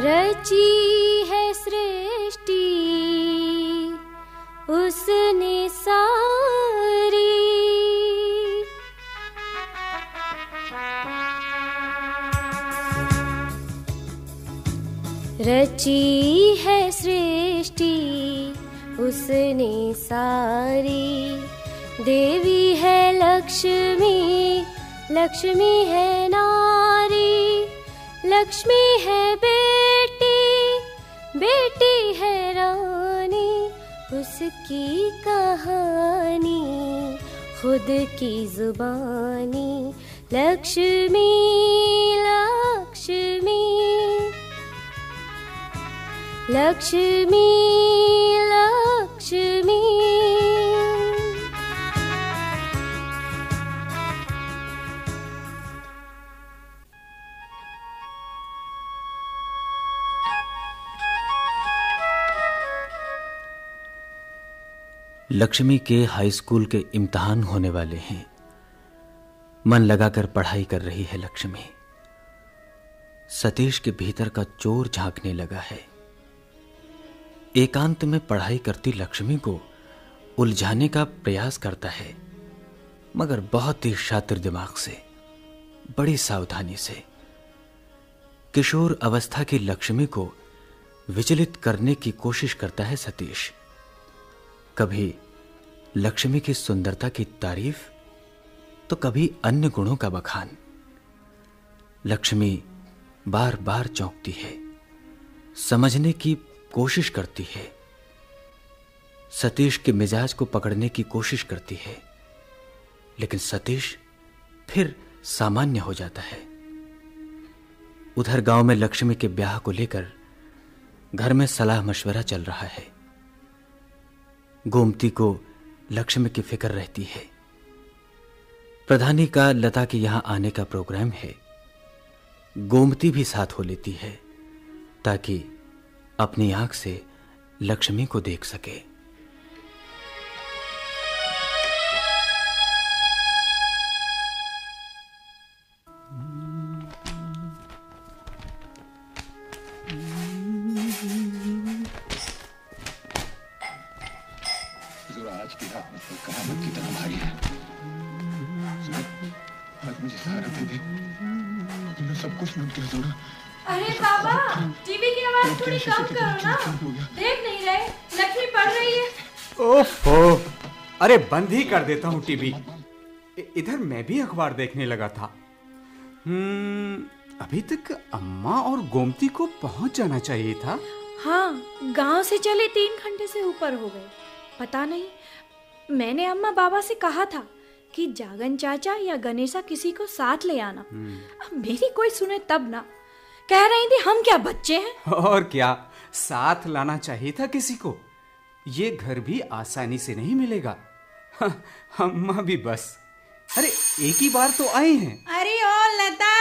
रची है सृष्टि उसने सारी, रची है सृष्टि उसने सारी। देवी है लक्ष्मी, लक्ष्मी है नारी, लक्ष्मी है बेटी, बेटी है रानी। उसकी कहानी खुद की जुबानी। लक्ष्मी लक्ष्मी लक्ष्मी लक्ष्मी। लक्ष्मी के हाई स्कूल के इम्तिहान होने वाले हैं। मन लगाकर पढ़ाई कर रही है लक्ष्मी। सतीश के भीतर का चोर झांकने लगा है। एकांत में पढ़ाई करती लक्ष्मी को उलझाने का प्रयास करता है, मगर बहुत ही शातिर दिमाग से, बड़ी सावधानी से। किशोर अवस्था की लक्ष्मी को विचलित करने की कोशिश करता है सतीश। कभी लक्ष्मी की सुंदरता की तारीफ तो कभी अन्य गुणों का बखान। लक्ष्मी बार बार चौंकती है, समझने की कोशिश करती है, सतीश के मिजाज को पकड़ने की कोशिश करती है, लेकिन सतीश फिर सामान्य हो जाता है। उधर गांव में लक्ष्मी के ब्याह को लेकर घर में सलाह मशवरा चल रहा है। गोमती को लक्ष्मी की फिक्र रहती है। प्रधानी का लता के यहां आने का प्रोग्राम है। गोमती भी साथ हो लेती है ताकि अपनी आंख से लक्ष्मी को देख सके। आज की रात मतलब कयामत की तरह भारी है। आज मुझे सहारा दे दे, मैं सब कुछ लूट के जोड़ा। अरे बाबा, टीवी की आवाज थोड़ी कम करो ना, देख नहीं रहे लक्ष्मी पढ़ रही है। ओफो, अरे बंद ही कर देता हूँ टीवी। इधर मैं भी अखबार देखने लगा था। अभी तक अम्मा और गोमती को पहुंच जाना चाहिए था। हाँ, गांव से चले 3 घंटे से ऊपर हो गए। पता नहीं, मैंने अम्मा बाबा से कहा था कि जागन चाचा या गणेशा किसी को साथ ले आना। अब मेरी कोई सुने तब ना। कह रही थी हम क्या बच्चे हैं? और क्या, साथ लाना चाहिए था किसी को। ये घर भी आसानी से नहीं मिलेगा। अम्मा भी बस, अरे एक ही बार तो आए हैं। अरे ओ लता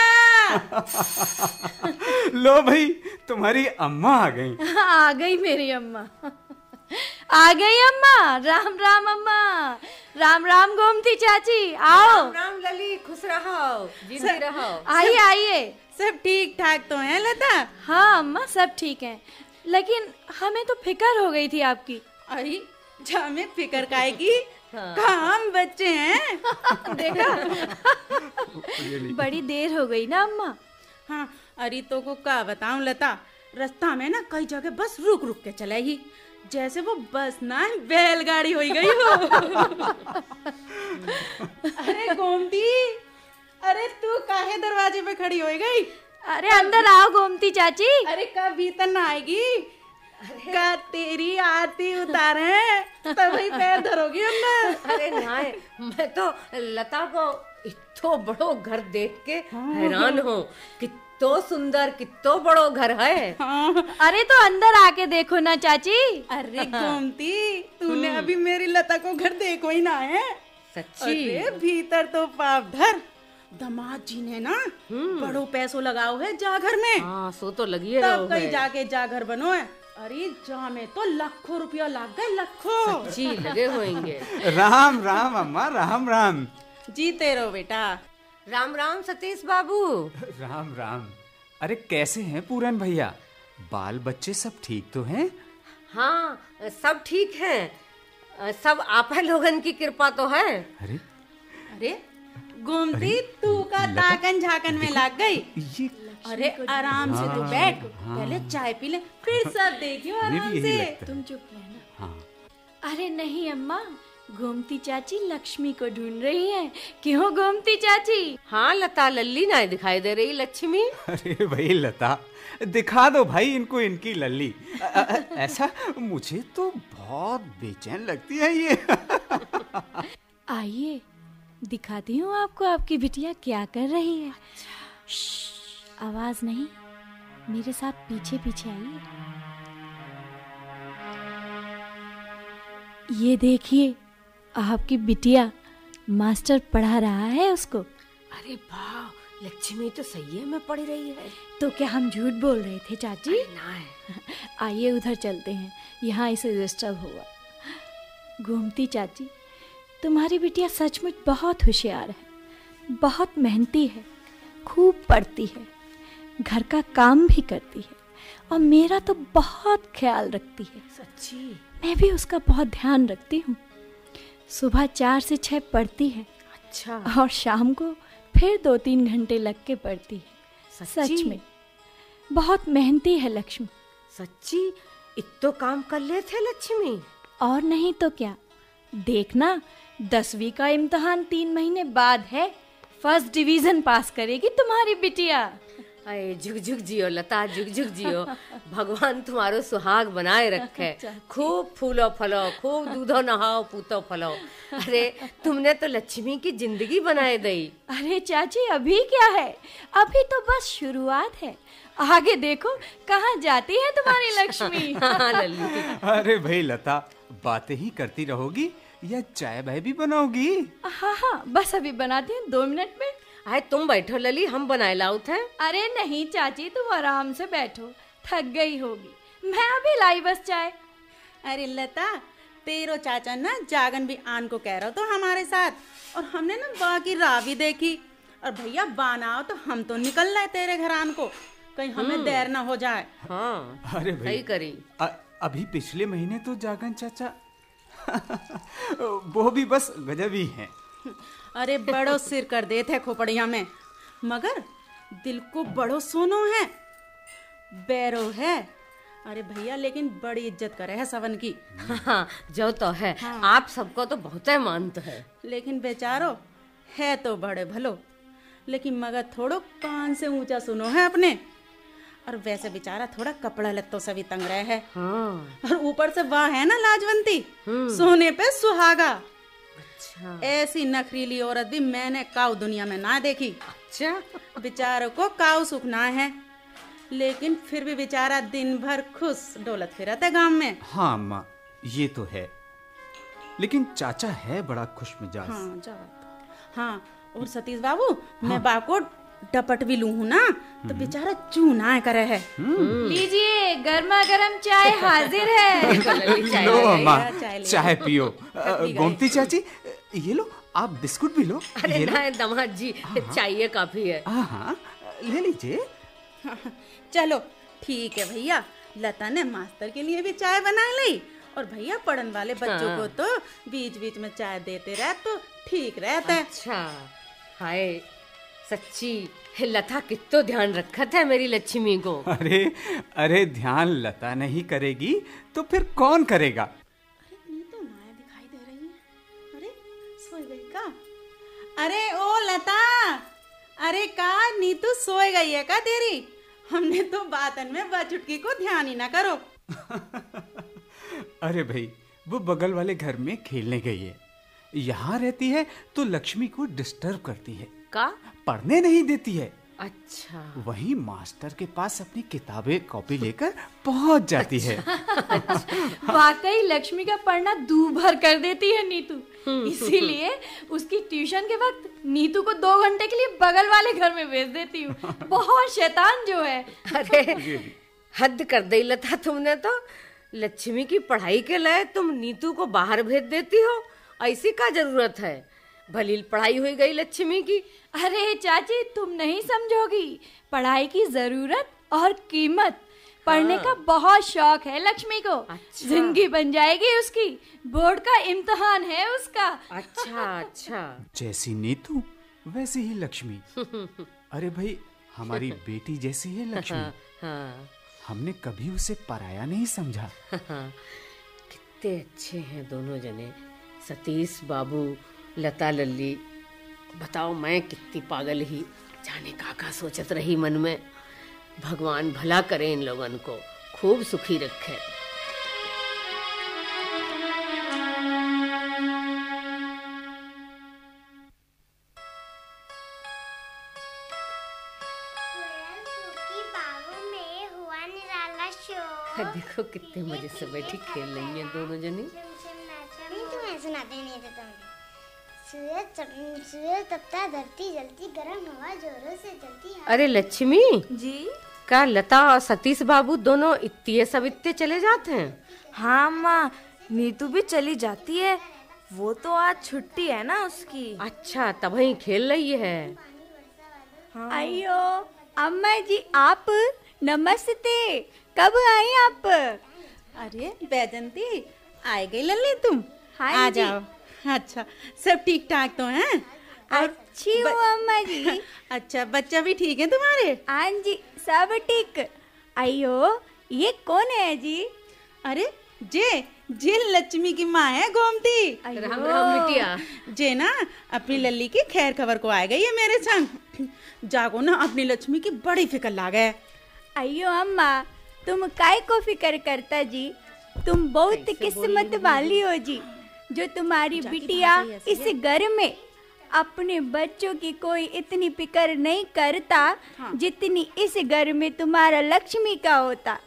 लो भाई, तुम्हारी अम्मा आ गई। आ गई मेरी अम्मा, आ गई अम्मा। राम राम अम्मा, राम राम गोमती चाची, आओ। राम राम लली, खुश रहो, जिंदी रहो। आइए आइए। सब ठीक ठाक तो है लता? हाँ अम्मा, सब ठीक हैं, लेकिन हमें तो फिक्र हो गई थी आपकी। अरे हमें फिक्र काहे की? हाँ। हम बच्चे हैं। देखा बड़ी देर हो गई ना अम्मा। हाँ, अरे तो को क्या बताऊं लता, रास्ता में ना कई जगह बस रुक रुक के चलेगी, जैसे वो बस ना बैलगाड़ी हो गई हो। अरे गोमती, अरे तू काहे दरवाजे पे खड़ी हो गई? अरे अंदर आओ गोमती चाची। अरे कब भीतर ना आएगी? का तेरी आरती उतारे तभी पैर धरोगी अंदर। अरे ना, मैं तो लता को इतो बड़ो घर देख के हैरान हूँ। कितो सुंदर, कितो बड़ो घर है। अरे तो अंदर आके देखो ना चाची। अरे गोमती, तूने अभी मेरी लता को घर देखो ही ना है? सच्ची? अरे भीतर तो पाप धर, दामाद जी ने ना बड़ो पैसों लगाओ है जा घर में। हाँ, सो तो लगी है। तब कहीं जाके जा घर बनो है। अरे जा में तो लाखों रुपया लग गए, लाखों। सच्ची लगे होंगे। राम राम अम्मा, राम राम। जीते रहो बेटा। राम राम सतीश बाबू। राम राम। अरे कैसे हैं पूरन भैया? बाल बच्चे सब ठीक तो हैं? हाँ, सब ठीक हैं। सब आप लोगन की कृपा तो है। अरे अरे गोमती, तू का ताकन झाकन में लग गई। ये अरे आराम से तू बैठ, पहले चाय पी ले, फिर सब देखियो आराम यही से। लगता है। तुम चुप रहना। हाँ, अरे नहीं अम्मा, गोमती चाची लक्ष्मी को ढूंढ रही हैं। क्यों गोमती चाची? हाँ लता, लल्ली ना दिखाई दे रही लक्ष्मी। अरे भाई लता, दिखा दो भाई इनको इनकी लल्ली। ऐसा मुझे तो बहुत बेचैन लगती है ये। आइए दिखाती हूँ आपको आपकी बिटिया क्या कर रही है। श्श्श, आवाज नहीं, मेरे साथ पीछे पीछे आइए। ये देखिए, आपकी बिटिया मास्टर पढ़ा रहा है उसको। अरे वाह, लक्ष्मी तो सही में पढ़ रही है। तो क्या हम झूठ बोल रहे थे चाची? ना है। आइए उधर चलते हैं, यहाँ इसे डिस्टर्ब होगा। गोमती चाची, तुम्हारी बिटिया सचमुच बहुत होशियार है, बहुत मेहनती है, खूब पढ़ती है, घर का काम भी करती है और मेरा तो बहुत ख्याल रखती है। सच्ची? मैं भी उसका बहुत ध्यान रखती हूँ। सुबह 4 से 6 पढ़ती है। अच्छा। और शाम को फिर 2-3 घंटे लग के पढ़ती है। सच्ची? सच में बहुत मेहनती है लक्ष्मी। सच्ची? इतो काम कर ले थे लक्ष्मी? और नहीं तो क्या, देखना 10वीं का इम्तिहान 3 महीने बाद है। फर्स्ट डिवीजन पास करेगी तुम्हारी बिटिया। अरे झुक झुक जियो लता, झुक झुक जियो। भगवान तुम्हारो सुहाग बनाए रखे। खूब फूलो फलो, खूब दूधो नहाओ, पूतो फलो। अरे तुमने तो लक्ष्मी की जिंदगी बनाए दई। अरे चाची, अभी क्या है, अभी तो बस शुरुआत है। आगे देखो कहाँ जाती है तुम्हारी लक्ष्मी। हाँ लल्ली। अरे भाई लता, बातें ही करती रहोगी या चाय बाय भी बनाओगी? हाँ हाँ, बस अभी बनाती हूँ 2 मिनट में। अरे तुम बैठो लली, हम बनाए लाऊ थे। अरे नहीं चाची, तुम आराम से बैठो, थक गई होगी। मैं अभी लाई बस चाय। अरे लता, तेरो चाचा ना जागन भी आन को कह रहा तो हमारे साथ, और हमने ना बाकी राह भी देखी। और भैया बानाओ तो हम तो निकल रहे तेरे घर आन को, कहीं हमें देर ना हो जाए। हाँ अरे भाई सही करी। अभी पिछले महीने तो जागन चाचा वो भी बस गजब ही हैं। अरे बड़ो सिर कर दे थे खोपड़िया में, मगर दिल को बड़ो सोनो है, बैरो है। अरे भैया लेकिन बड़ी इज्जत करे है सवन की। हाँ जो तो है। हाँ। आप सबको तो बहुत है मानते है। लेकिन बेचारो है तो बड़े भलो, लेकिन मगर थोड़ो कान से ऊंचा सुनो है अपने। और वैसे बेचारा थोड़ा कपड़ा लत्तों से भी तंग रहे है। हाँ। और ऊपर से वाह है ना लाजवंती, सोने पे सुहागा। अच्छा। ऐसी नखरीली औरत भी मैंने काऊ दुनिया में ना देखी। अच्छा। बेचारों को काऊ सुखना है, लेकिन फिर भी बेचारा दिन भर खुश डोलत फिरत है गांव में। हाँ अम्मा, ये तो है, लेकिन चाचा है बड़ा खुश मिजाज। हाँ जाओ। हाँ और सतीश बाबू, मैं बाको डपट भी लूं हूं ना, तो बेचारा चूना करे है। लीजिए, गर्मा गर्म चाय हाजिर है। लो अम्मा, चाय ले। चाय पियो। गोमती चाची, ये लो, आप बिस्कुट भी लो। अरे ये लो। ना दामाद जी, चाहिए काफी है। हाँ, ले लीजिए। चलो ठीक है भैया, लता ने मास्टर के लिए भी चाय बना ली, और भैया पढ़न वाले बच्चों को तो बीच बीच में चाय देते रहे तो ठीक रहता है। अच्छा। हाय सच्ची, लता कितो ध्यान रखा था मेरी लक्ष्मी को। अरे ध्यान लता नहीं करेगी तो फिर कौन करेगा? अरे नीतू माया दिखाई दे रही है। अरे सोई गई का? अरे ओ लता, अरे का नीतू सोए गई है का तेरी? हमने तो बातन में बचुटकी को ध्यान ही ना करो। अरे भाई, वो बगल वाले घर में खेलने गई है, यहाँ रहती है तो लक्ष्मी को डिस्टर्ब करती है, का पढ़ने नहीं देती है। अच्छा। वहीं मास्टर के पास अपनी किताबें कॉपी लेकर पहुंच जाती है। वाकई लक्ष्मी का पढ़ना दू भर कर देती है नीतू। इसीलिए उसकी ट्यूशन के वक्त नीतू को 2 घंटे के लिए बगल वाले घर में भेज देती हूँ। बहुत शैतान जो है। अरे हद कर दी लता तुमने तो। लक्ष्मी की पढ़ाई के लिए तुम नीतू को बाहर भेज देती हो, ऐसी का जरूरत है? भली पढ़ाई हुई गई लक्ष्मी की। अरे चाची, तुम नहीं समझोगी पढ़ाई की जरूरत और कीमत। पढ़ने का बहुत शौक है लक्ष्मी को। अच्छा। जिंदगी बन जाएगी उसकी, बोर्ड का इम्तिहान है उसका। अच्छा अच्छा। जैसी नीतू वैसी ही लक्ष्मी। अरे भाई, हमारी बेटी जैसी है लक्ष्मी। हाँ हमने कभी उसे पराया नहीं समझा। कितने अच्छे हैं दोनों जने, सतीश बाबू, लता लल्ली। बताओ मैं कितनी पागल ही, जाने काका सोचत रही मन में। भगवान भला करे इन लोगन को, खूब सुखी रखे। देखो कितने मजे से बैठी खेल रही हैं दोनों जनी। तुम्हें सुनाते नहीं देता सूरज तपता, धरती जलती, गर्म हवा जोरों से चलती। अरे लक्ष्मी जी, का लता और सतीश बाबू दोनों इतने सब इतने चले जाते हैं? हाँ माँ, नीतू भी चली जाती है, वो तो आज छुट्टी है ना उसकी। अच्छा, तब वहीं खेल रही है। हाँ। अयो अम्मा जी, आप नमस्ते, कब आई आप? अरे बैजंती, आए गई लल्ली तुम? हाँ आ जी। जाओ। अच्छा, सब ठीक ठाक तो हैं? अच्छी हूँ अम्मा जी। अच्छा, बच्चा भी ठीक है तुम्हारे? हाँ जी, सब ठीक। अयो ये कौन है जी? अरे जे लक्ष्मी की माँ है गोमती। राम राम बिटिया। जे ना अपनी लल्ली की खैर खबर को आ गई है मेरे संग। जागो ना, अपनी लक्ष्मी की बड़ी फिक्र लागे है। अयो अम्मा, तुम काय को फिक्र करता जी? तुम बहुत किस्मत वाली हो जी, जो तुम्हारी बिटिया इस घर में अपने बच्चों की कोई इतनी फिक्र नहीं करता जितनी इस घर में तुम्हारा लक्ष्मी का होता।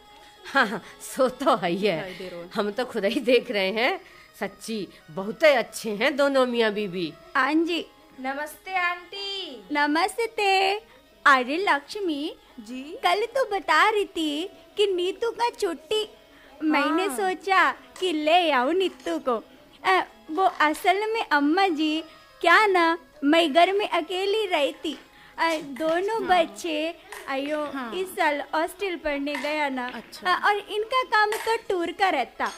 हाँ, सो तो है ही है, हम तो खुद ही देख रहे हैं। सच्ची बहुत ही अच्छे हैं दोनों मियाँ बीबी। हाँ जी। नमस्ते आंटी। नमस्ते। अरे लक्ष्मी जी, कल तो बता रही थी कि नीतू का छुट्टी। मैंने सोचा कि ले आऊं नीतू को। वो असल में अम्मा जी, क्या ना मैं घर में अकेली रहती। दोनों बच्चे अयो इस साल हॉस्टल पढ़ने गया ना। और इनका काम तो टूर का रहता,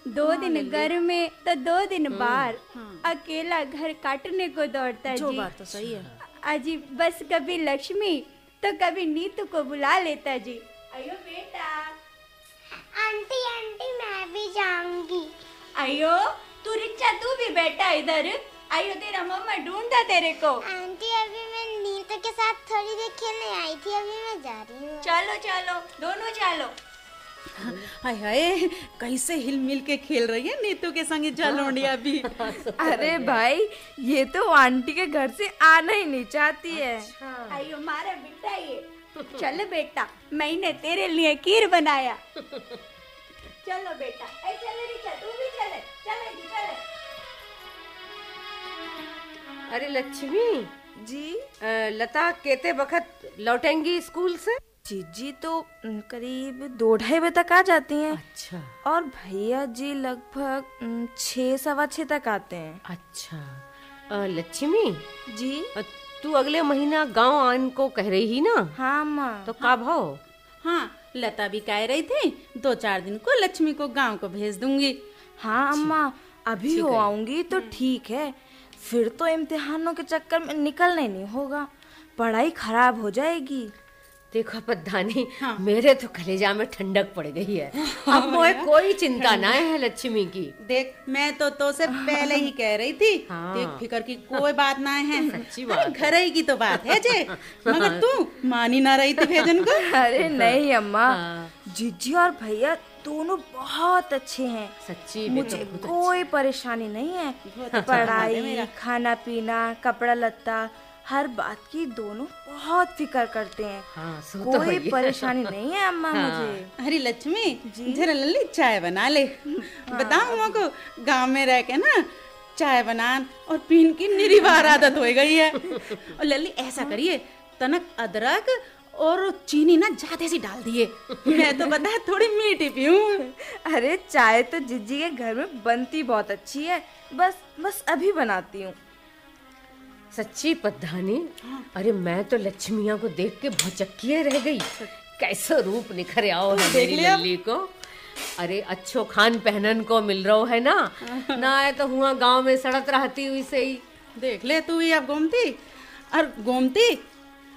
2 दिन घर में तो 2 दिन बाहर। अकेला घर काटने को दौड़ता जो जी। बात तो सही है। अजी बस कभी लक्ष्मी तो कभी नीतू को बुला लेता जी। अयो बेटा। आंटी आंटी मैं भी जाऊंगी। अयो तू रिचा, तू भी बैठा इधर। अयो तेरा मम्मा ढूंढता तेरे को। आंटी अभी मैं नीतू के साथ थोड़ी देर खेलने आई थी, अभी मैं जा रही हूँ। चलो चलो दोनों चलो। हाय हाय, कैसे हिल मिल के खेल रही है नीतू के संग जलोंडिया भी। अरे भाई, ये तो आंटी के घर से आना ही नहीं चाहती है। अयो मारा बेटा ये। चल बेटा, मैंने तेरे लिए खीर बनाया। चलो बेटा। चल रिचा, तू भी चले। चले जी चले। अरे लक्ष्मी जी, लता कहते वक्त लौटेंगी स्कूल से? जीजी तो करीब 2-2:30 बजे तक आ जाती हैं। अच्छा और भैया जी लगभग 6-6:15 तक आते हैं। अच्छा। लक्ष्मी जी, तू अगले महीना गांव आने को कह रही ही ना? हाँ माँ। तो कब हो? हाँ, लता भी कह रही थी 2-4 दिन को लक्ष्मी को गांव को भेज दूंगी। हाँ अम्मा, अभी हो आऊंगी तो ठीक है, फिर तो इम्तिहानों के चक्कर में निकलना ही नहीं होगा, पढ़ाई खराब हो जाएगी। देखो पद्धानी, मेरे तो कलेजा में ठंडक पड़ गई है। अब मुझे कोई चिंता ना है लक्ष्मी की। देख, मैं तो से पहले ही कह रही थी। हाँ। देख, फिकर की कोई बात ना है। सच्ची बात है। घर ही की तो बात है जे, मगर तू मानी ना रही थी भेजन को। अरे नहीं अम्मा, जीजी और भैया दोनों बहुत अच्छे हैं। सच्ची मुझे कोई परेशानी नहीं है। पढ़ाई, खाना पीना, कपड़ा लत्ता, हर बात की दोनों बहुत फिक्र करते हैं। हाँ, सो तो कोई है। परेशानी नहीं है अम्मा मुझे। अरे लक्ष्मी, जरा लल्ली चाय बना ले। बताऊं माँ को, गांव में रह के ना चाय बनान और पीन की निरीवार आदत हो गई है। और लल्ली ऐसा करिए, तनक अदरक और चीनी ना ज्यादा सी डाल दिए। मैं तो पता है थोड़ी मीठी पीऊं। अरे चाय तो जीजी के घर में बनती बहुत अच्छी है, बस अभी बनाती हूँ। सच्ची पद्धानी, अरे मैं तो लक्ष्मिया को देख के भौचक्किए रह गई। कैसो रूप निखर आओ है देख मेरी लिया? लल्ली को। अरे अच्छो खान पहनन को मिल रहा है ना है तो हुआ गांव में सड़क रहती हुई से ही। देख ले तू ही अब गोमती। और गोमती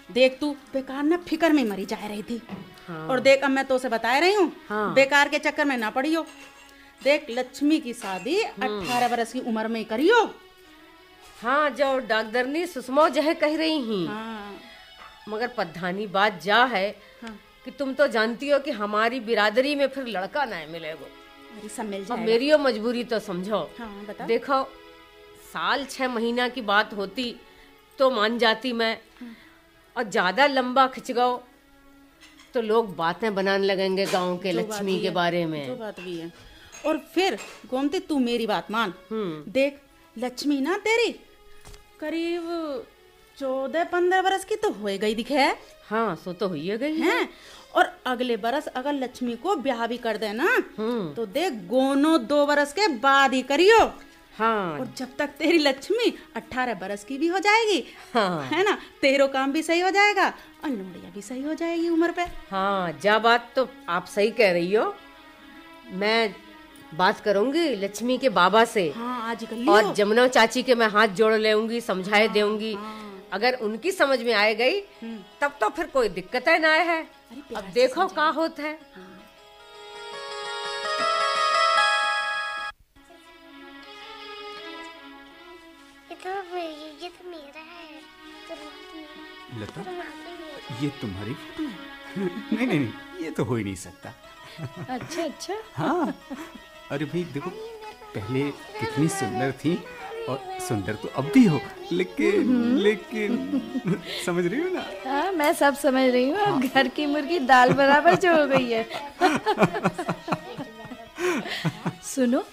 देख, तू बेकार ना फिकर में मरी जा रही थी। हाँ। और देख, अब मैं तो उसे बता रही हूँ, हाँ। बेकार के चक्कर में ना पड़ियो। देख, लक्ष्मी की शादी 18 बरस की उम्र में करियो। हाँ, जो डॉक्टरनी सुषमा जह कह रही ही। हाँ। मगर प्रधानी बात जा है हाँ। कि तुम तो जानती हो कि हमारी बिरादरी में फिर लड़का ना मिलेगा। अरे सब मिल अब जाएगा। मेरी यो मजबूरी तो समझो। हाँ, बता। देखो, साल 6 महीना की बात होती तो मान जाती मैं, और ज्यादा लंबा खिंच गओ तो लोग बातें बनाने लगेंगे गांव के लक्ष्मी के बारे में। जो बात भी है। और फिर गोमती, तू मेरी बात मान। देख, लक्ष्मी ना तेरी करीब 14-15 बरस की तो हो गई दिखे है। हाँ, सो तो हुई गई है। हैं? और अगले बरस अगर लक्ष्मी को ब्याह भी कर देना तो देख, गोनो 2 बरस के बाद ही करियो। हाँ। और जब तक तेरी लक्ष्मी 18 बरस की भी हो जाएगी, हाँ। है ना, तेरो काम भी सही हो जाएगा और लोड़िया भी सही हो जाएगी उम्र पे। हाँ, जा बात तो आप सही कह रही हो। मैं बात करूंगी लक्ष्मी के बाबा से। हाँ, आज कर लियो। और जमुना चाची के मैं हाथ जोड़ लेऊंगी, समझाए देऊंगी। अगर उनकी समझ में आए गई तब तो फिर कोई दिक्कत है ना है। अब देखो क्या होता है। ये तो मेरा है। लता, ये तुम्हारी फोटो है? नहीं नहीं नहीं, ये तो हो ही नहीं सकता। अच्छा अच्छा। हाँ, अरे भाई देखो, पहले कितनी सुंदर थी और सुंदर तो अब भी हो, लेकिन समझ रही हो ना? हाँ, मैं सब समझ रही हूँ। अब घर की मुर्गी दाल बराबर जो हो गई है। सुनो,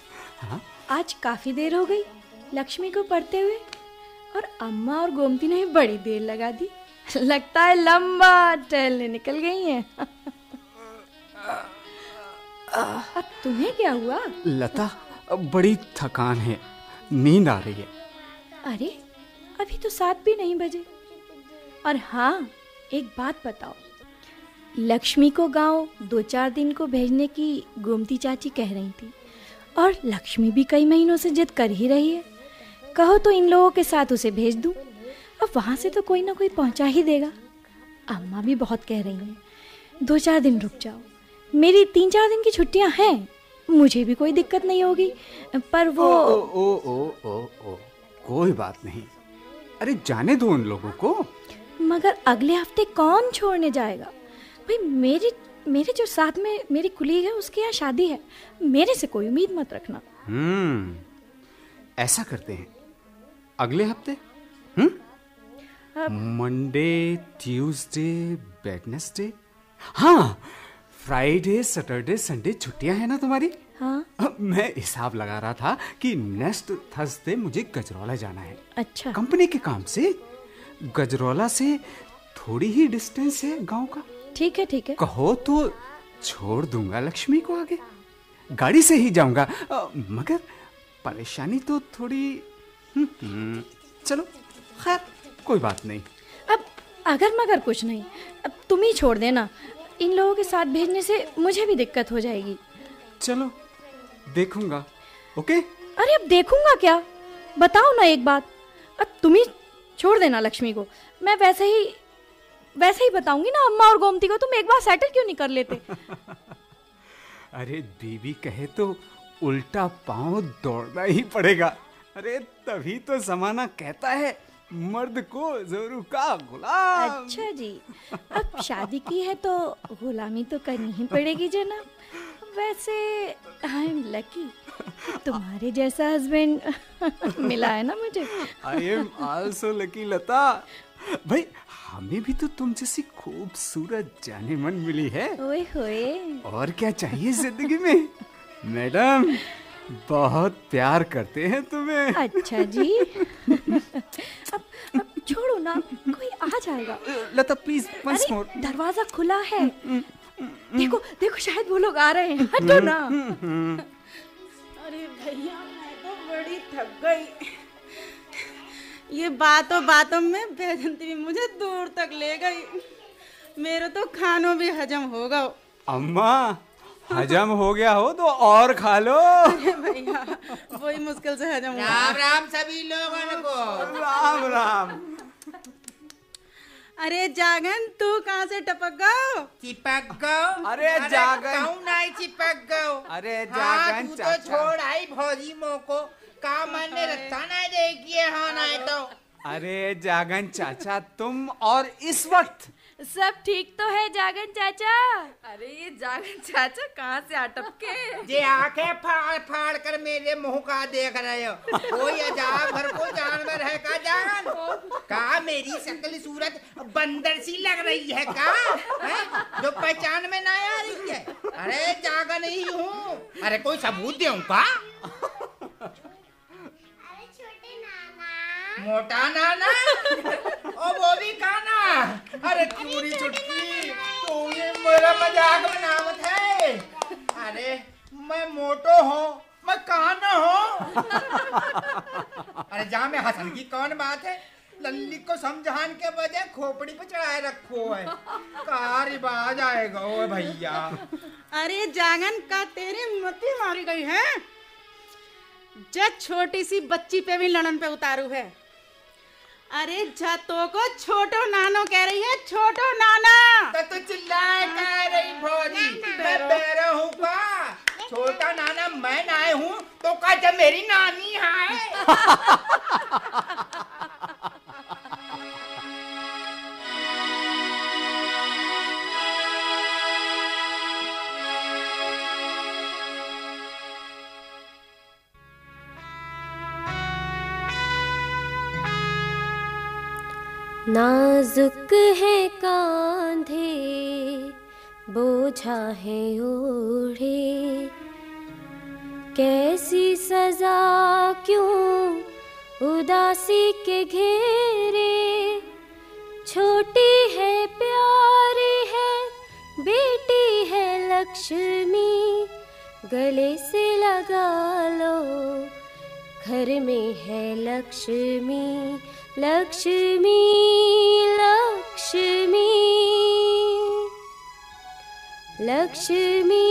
आज काफी देर हो गई लक्ष्मी को पढ़ते हुए, और अम्मा और गोमती ने भी बड़ी देर लगा दी। लगता है लंबा टहलने निकल गई हैं। अब तुम्हें क्या हुआ? लता, बड़ी थकान है, नींद आ रही है। अरे, अभी तो 7 भी नहीं बजे। और हाँ, एक बात बताओ, लक्ष्मी को गांव 2-4 दिन को भेजने की गोमती चाची कह रही थी, और लक्ष्मी भी कई महीनों से जिद कर ही रही है। कहो तो इन लोगों के साथ उसे भेज दूं, अब वहां से तो कोई ना कोई पहुंचा ही देगा। अम्मा भी बहुत कह रही हैं 2-4 दिन रुक जाओ। मेरी 3-4 दिन की छुट्टियां हैं, मुझे भी कोई दिक्कत नहीं होगी। पर वो ओ, कोई बात नहीं। अरे जाने दो उन लोगों को। मगर अगले हफ्ते कौन छोड़ने जाएगा? भाई, मेरे जो साथ में मेरी कुलीग है उसके यहाँ शादी है, मेरे से कोई उम्मीद मत रखना। ऐसा करते हैं, अगले हफ्ते मंडे, ट्यूसडे, वेडनेसडे, हाँ, फ्राइडे, सैटरडे, संडे छुट्टियां हैं ना तुम्हारी? हाँ। मैं हिसाब लगा रहा था कि नेक्स्ट थर्सडे मुझे गजरौला जाना है। अच्छा। कंपनी के काम से। गजरौला से थोड़ी ही डिस्टेंस है गांव का। ठीक है ठीक है। कहो तो छोड़ दूंगा लक्ष्मी को आगे, गाड़ी से ही जाऊंगा। मगर परेशानी तो थोड़ी चलो खैर कोई बात नहीं। अब अगर मगर कुछ नहीं, अब तुम ही छोड़ देना। इन लोगों के साथ भेजने से मुझे भी दिक्कत हो जाएगी। चलो देखूंगा। ओके। अरे अब देखूंगा क्या, बताओ ना एक बात। अब तुम ही छोड़ देना लक्ष्मी को। मैं वैसे ही बताऊंगी ना अम्मा और गोमती को। तुम एक बार सेटल क्यों नहीं कर लेते? अरे बीबी कहे तो उल्टा पांव दौड़ना ही पड़ेगा। अरे तभी तो जमाना कहता है मर्द को जोरू का गुलाम। अच्छा जी, अब शादी की है तो गुलामी तो करनी ही पड़ेगी जनाब। वैसे आई एम लकी, तुम्हारे जैसा हस्बैंड मिला है ना मुझे। आई एम आल्सो लकी लता। भाई हमें भी तो तुम जैसी खूबसूरत जाने मन मिली है। ओए होए। और क्या चाहिए जिंदगी में? मैडम बहुत प्यार करते हैं तुम्हें। अच्छा जी। अब छोड़ो ना, कोई आ जाएगा। लता प्लीज वंस मोर। दरवाजा खुला है। देखो देखो, शायद वो लोग आ रहे हैं। हटो ना। अरे भैया, मैं तो बड़ी थक गई। ये बातों बातों में बैजंती भी मुझे दूर तक ले गई। मेरे तो खानो भी हजम होगा। अम्मा हजम हो गया हो तो और खा लो। अरे भैया वही मुश्किल से हजम हुआ। राम राम सभी लोगों को। राम राम। अरे जागन तू कहाँ से टपक गयो? चिपक गयो। अरे जागन कौन आई चिपक गयो? अरे हाँ, जागन तू तो चाचा। छोड़ आई भौजी मोको का मैंने रखा ना देखिए। हाँ ना तो अरे जागन चाचा तुम और इस वक्त सब ठीक तो है जागन चाचा? अरे ये जागन चाचा कहाँ से अटपके? जे आंखें फाड़ फाड़ कर मेरे मुंह का देख रहे हो। कोई अजाब घर को जानवर है का जागन? का मेरी शक्ल सूरत बंदर सी लग रही है का? है? जो पहचान में ना आ रही है? अरे जागन ही हूँ। अरे कोई सबूत दूं का? अरे छोटे नाना। मोटा नाना ओ वो भी काना। अरे चूरी चुटकी तू ये मेरा मजाक बनावत है। अरे मैं मोटो हूँ मैं काना हूँ। अरे जा मैं हसन की कौन बात है? लल्ली को समझान के बजाय खोपड़ी पे चढ़ाए रखो है। का रिवाज आएगा ओ भैया। अरे जागन का तेरी मती मारी गई है। जब छोटी सी बच्ची पे भी लड़न पे उतारू है। अरे जतो को छोटो नानो कह रही है। छोटो नाना तो चिल्लाए कह रही भौजी? मैं पैर हूँ का? छोटा नाना मैं नाए हूँ तो का जब मेरी नानी है। नाजुक है कांधे बोझा है ओढ़े, कैसी सजा क्यों उदासी के घेरे। छोटी है प्यारी है बेटी है लक्ष्मी, गले से लगा लो घर में है लक्ष्मी। लक्ष्मी लक्ष्मी लक्ष्मी